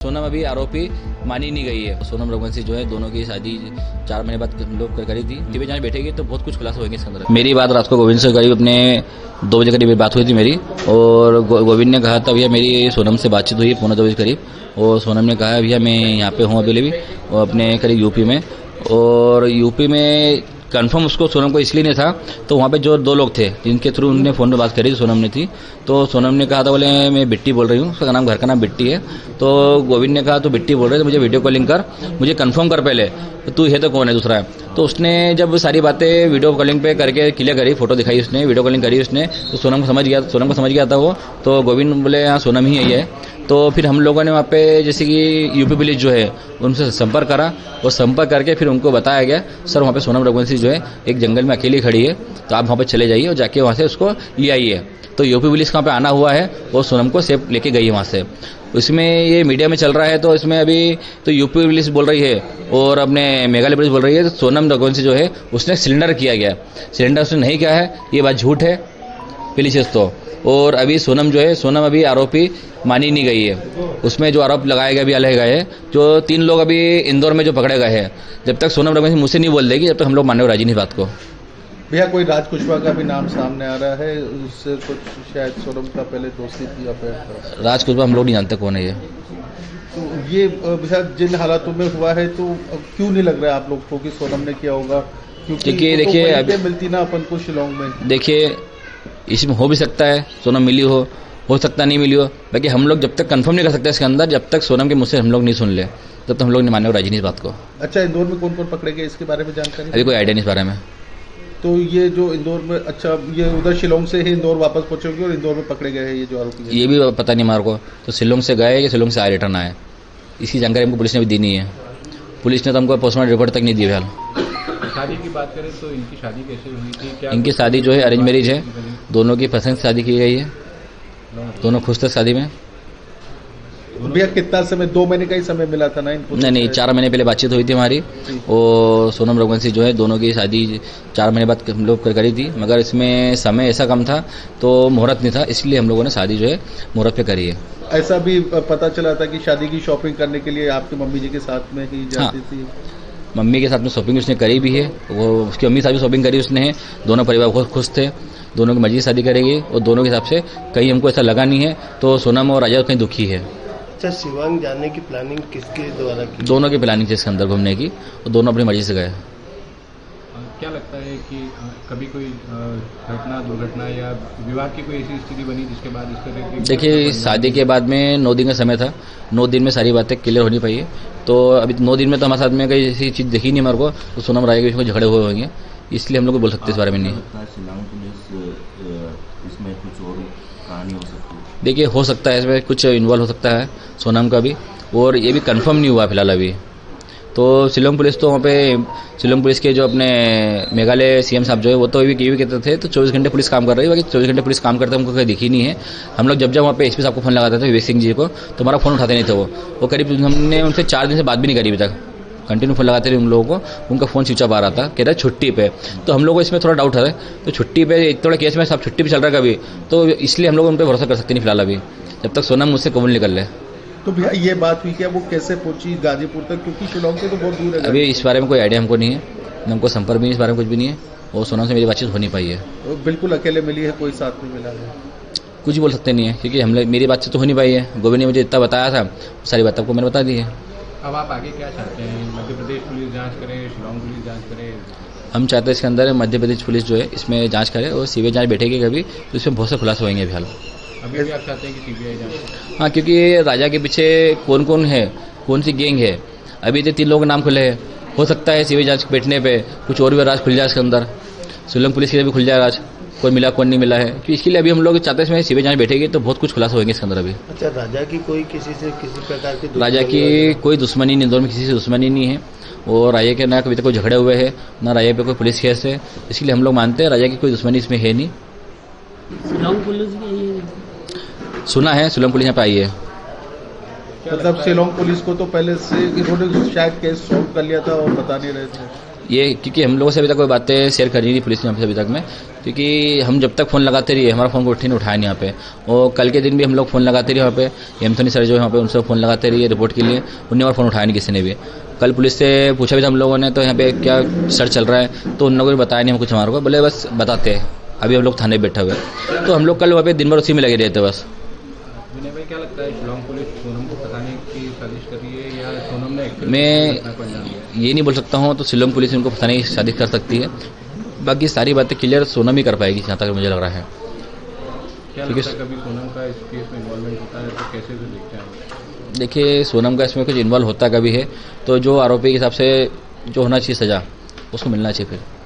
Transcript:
सोनम अभी आरोपी मानी नहीं गई है। सोनम रघुवंशी जो है दोनों की शादी 4 महीने बाद हम लोग करी थी। टीवी जहाँ बैठेगी तो बहुत कुछ खुलासा होंगे इसके अंदर। मेरी बात रात को गोविंद से करीब अपने 2 बजे करीब बात हुई थी मेरी, और गोविंद ने कहा था भैया मेरी सोनम से बातचीत हुई 1:45 बजे करीब, और सोनम ने कहा भैया मैं यहाँ पे हूँ अभी भी, और अपने करीब यूपी में, और यूपी में कंफर्म उसको सोनम को इसलिए नहीं था, तो वहाँ पे जो 2 लोग थे जिनके थ्रू उन्होंने फ़ोन पे बात करी सोनम ने थी, तो सोनम ने कहा था बोले मैं बिट्टी बोल रही हूँ, उसका नाम घर का नाम बिट्टी है। तो गोविंद ने कहा तो बिट्टी बोल रहे तो मुझे वीडियो कॉलिंग कर, मुझे कंफर्म कर पहले तू है तो कौन है दूसरा है। तो उसने जब सारी बातें वीडियो कॉलिंग पे करके क्लियर करी, फोटो दिखाई उसने, वीडियो कॉलिंग करी उसने, तो सोनम को समझ गया था वो। तो गोविंद बोले हाँ सोनम ही है ये। तो फिर हम लोगों ने वहाँ पे जैसे कि यूपी पुलिस जो है उनसे संपर्क करा, और संपर्क करके फिर उनको बताया गया सर वहाँ पे सोनम रघुवंशी जो है एक जंगल में अकेली खड़ी है, तो आप वहाँ पे चले जाइए और जाके वहाँ से उसको ले आइए। तो यूपी पुलिस वहाँ पे आना हुआ है और सोनम को सेफ लेके गई है वहाँ से। इसमें ये मीडिया में चल रहा है, तो इसमें अभी तो यूपी पुलिस बोल रही है और अपने मेघालय पुलिस बोल रही है तो सोनम रघुवंशी जो है उसने सिलेंडर किया गया, सिलेंडर उसने नहीं किया है, ये बात झूठ है पहली चीज़ तो। और अभी सोनम जो है, सोनम अभी आरोपी मानी नहीं गई है। उसमें जो आरोप लगाए गए अभी अलग गए हैं, जो 3 लोग अभी इंदौर में जो पकड़े गए हैं, जब तक सोनम रघुवंशी मुझसे नहीं बोल देगी जब तक हम लोग मानने को राजी नहीं बात को। भैया कोई राज कुशवाहा का भी नाम सामने आ रहा है, उससे कुछ शायद सोनम का पहले दोस्ती थी या फिर राज कुशवाहा हम लोग नहीं जानते कौन है ये। तो ये भैया जिन हालातों में हुआ है तो क्यों नहीं लग रहा है आप लोग को कि सोनम ने किया होगा? क्योंकि देखिए तो अभी मिलती ना अपन को शिलोंग में। देखिए इसमें हो भी सकता है सोनम मिली हो सकता नहीं मिली हो, बाकी हम लोग जब तक कंफर्म नहीं कर सकते इसके अंदर, जब तक सोनम के मुझसे हम लोग नहीं सुन ले तब तक हम लोग नहीं मानने को राजी नहीं इस बात को। अच्छा, इंदौर में कौन कौन पकड़े गए इसके बारे में जानकारी? अभी कोई आइडिया नहीं इस बारे में। तो ये जो इंदौर में, अच्छा ये उधर शिलोंग से ही इंदौर वापस पहुंचेंगे और इंदौर में पकड़े गए हैं ये जो आरोपी? ये भी पता नहीं हमारे को, तो शिलोंग से गए या शिलोंग से आए रिटर्न आए, इसकी जानकारी हमको पुलिस ने भी दी नहीं है। पुलिस ने तो हमको पोस्टमार्टम रिपोर्ट तक नहीं दी फिलहाल। शादी की बात करें तो इनकी शादी कैसे हुई थी? क्या इनकी शादी जो है अरेंज मैरिज है, दोनों की पसंद से शादी की गई है, दोनों खुश थे शादी में। भैया कितना समय, 2 महीने का ही समय मिला था ना इनको? नहीं 4 महीने पहले बातचीत हुई थी हमारी, और सोनम रघुवंशी जो है दोनों की शादी 4 महीने बाद हम लोग करी थी, मगर इसमें समय ऐसा कम था तो मुहूर्त नहीं था, इसलिए हम लोगों ने शादी जो है मुहूर्त पे करी है। ऐसा भी पता चला था कि शादी की शॉपिंग करने के लिए आपकी मम्मी जी के साथ में ही जाती थी? मम्मी के साथ में शॉपिंग उसने करी भी है, वो उसकी मम्मी के साथ भी शॉपिंग करी उसने है, दोनों परिवार बहुत खुश थे, दोनों की मर्जी से शादी करेगी, और दोनों के हिसाब से कहीं हमको ऐसा लगा नहीं है, तो सोनम और राजा कहीं दुखी है। अच्छा, शिवांग जाने की प्लानिंग किसके द्वारा की? दोनों की प्लानिंग थी इसके अंदर घूमने की, और दोनों अपनी मर्जी से गए। क्या लगता है कि कभी कोई घटना, दुर्घटना या विवाह की कोई ऐसी स्थिति बनी जिसके बाद इस तरह की? देखिए शादी के बाद में 9 दिन का समय था, 9 दिन में सारी बातें क्लियर होनी चाहिए, तो अभी 9 दिन में तो हमारे साथ में कोई ऐसी चीज़ दिखी नहीं हमारे को, तो सोनम राजा के बीच में झगड़े हुए होंगे, इसलिए हम लोग बोल सकते हैं इस बारे में नहीं। शिलांग पुलिस इसमें कुछ और कहानी हो सकती है? देखिए हो सकता है इसमें कुछ इन्वॉल्व हो सकता है सोनम का भी, और ये भी कंफर्म नहीं हुआ फिलहाल अभी। तो शिलोंग पुलिस तो वहाँ पे, शिलोंग पुलिस के जो अपने मेघालय सीएम साहब जो है वो तो अभी ये भी कहते थे तो 24 घंटे पुलिस काम कर रही है, बाकी 24 घंटे पुलिस काम करते हमको कहीं दिखी नहीं है। हम लोग जब वहाँ पे एसपी साहब को फोन लगाते थे विवेक सिंह जी को, तो हमारा फोन उठाते नहीं थे वो करीब हमने उनसे 4 दिन से बात भी नहीं करी अभी तक, कंटिन्यू फोन लगाते थे उन लोगों को, उनका फोन स्विच ऑफ आ रहा था, कह रहा है छुट्टी पे। तो हम लोग को इसमें थोड़ा डाउट है, तो छुट्टी पे थोड़ा केस में सब छुट्टी पे चल रहा है कभी, तो इसलिए हम लोग उन पर भरोसा कर सकते नहीं फिलहाल अभी, जब तक सोनम मुझसे कबूल निकल ले। तो भैया ये बात हुई क्या, वो कैसे पहुंची गाजीपुर तक? क्योंकि शिलोंग से तो बहुत दूर है। अभी इस बारे में कोई आइडिया हमको नहीं है, हमको संपर्क भी नहीं, इस बारे में कुछ भी नहीं है, और सोनम से मेरी बातचीत हो नहीं पाई है। तो बिल्कुल अकेले मिली है, कोई साथ में मिला है? कुछ बोल सकते नहीं है, क्योंकि हम मेरी बातचीत तो हो नहीं पाई है। गोविंद ने मुझे इतना बताया था, सारी बात आपको मैंने बता दी है। अब आप आगे क्या चाहते हैं? मध्य प्रदेश पुलिस जांच करे, शिलोंग पुलिस जांच करे? हम चाहते हैं इसके अंदर मध्य प्रदेश पुलिस जो है इसमें जांच करे, और सीबीआई जांच बैठेगी कभी तो इसमें बहुत से खुलासा होंगे फिलहाल। अभी भी आप चाहते हैं कि सीबीआई जांच? हाँ, क्योंकि राजा के पीछे कौन कौन है, कौन सी गैंग है, अभी तो 3 लोगों के नाम खुले हैं, हो सकता है सीबीआई जांच बैठने पे कुछ और भी राज खुल जाए इसके अंदर, शिलोंग पुलिस के भी खुल जाए राज, कौन मिला कौन नहीं मिला है, तो इसके लिए अभी हम लोग चाहते हैं इसमें सीबीआई जांच बैठेगी तो बहुत कुछ खुलासा होंगे इसके अंदर अभी। अच्छा, राजा की कोई किसी से किसी प्रकार की राजा की कोई दुश्मनी नहीं, इंदौर में किसी से दुश्मनी नहीं है, और राजा के ना कभी तक कोई झगड़े हुए हैं, ना राजा पे कोई पुलिस केस है, इसलिए हम लोग मानते हैं राजा की कोई दुश्मनी इसमें है नहीं। शिलोंग पुलिस भी सुना है शिलोंग पुलिस यहाँ पे आई है। मतलब शिलोंग पुलिस को तो पहले से इन्होंने शायद केस सॉल्व कर लिया था और बता नहीं रहे थे। ये क्योंकि हम लोगों से अभी तक कोई बातें शेयर करी नहीं पुलिस ने हमसे अभी तक में, क्योंकि हम जब तक फ़ोन लगाते रहिए हमारा फ़ोन को उठाया नहीं यहाँ पे। और कल के दिन भी हम लोग फ़ोन लगाते रहिए वहाँ पे, एमथोनी सर जो है वहाँ पे उनसे फ़ोन लगाते रहिए रिपोर्ट के लिए, उन्होंने और फ़ोन उठाया नहीं किसी ने भी। कल पुलिस से पूछा भी था हम लोगों ने तो यहाँ पे क्या सर्च चल रहा है, तो उन लोगों ने बताया नहीं हम कुछ हमारे को, बोले बस बताते हैं, अभी हम लोग थाने बैठे हुए। तो हम लोग कल वहाँ पे दिन भर उसी में लगे रहते बस। विनय भाई क्या लगता है शिलोंग पुलिस सोनम को फंसाने की साजिश कर रही है या सोनम ने एक्चुअली मैं घटना को अंजाम दिया? ये नहीं बोल सकता हूँ, तो शिलोंग पुलिस उनको फंसाने की साजिश कर सकती है, बाकी सारी बातें क्लियर सोनम ही कर पाएगी जहाँ तक मुझे लग रहा है। क्या लगता है कभी सोनम का इस केस में इन्वॉल्वमेंट होता है तो कैसे से देखते हैं आप? देखिए सोनम का इसमें कुछ इन्वॉल्व होता कभी है तो जो आरोपी के हिसाब से जो होना चाहिए सज़ा उसको मिलना चाहिए फिर।